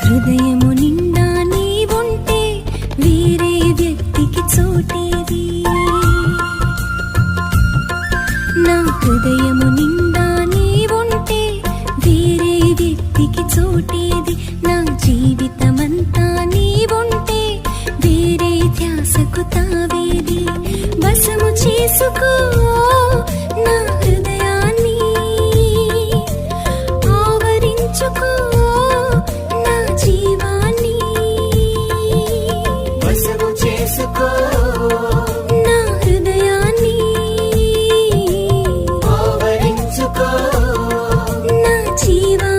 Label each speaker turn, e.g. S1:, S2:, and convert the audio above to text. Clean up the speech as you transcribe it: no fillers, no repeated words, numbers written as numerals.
S1: హృదయము నిండా నీవుంటే వేరే వ్యక్తికి చోటేది. నా హృదయము నిండా నీవుంటే వేరే వ్యక్తికి చోటేది. నా జీవితమంతా నీవుంటే వేరే ధ్యాసకు తావేది. వశము చేసుకో నా హృదయాన్ని, ఆవరించుకో నా జీవాన్ని.
S2: వశము చేసుకో
S1: నా హృదయాన్ని,
S2: ఆవరించుకో
S1: నా జీవాన్ని.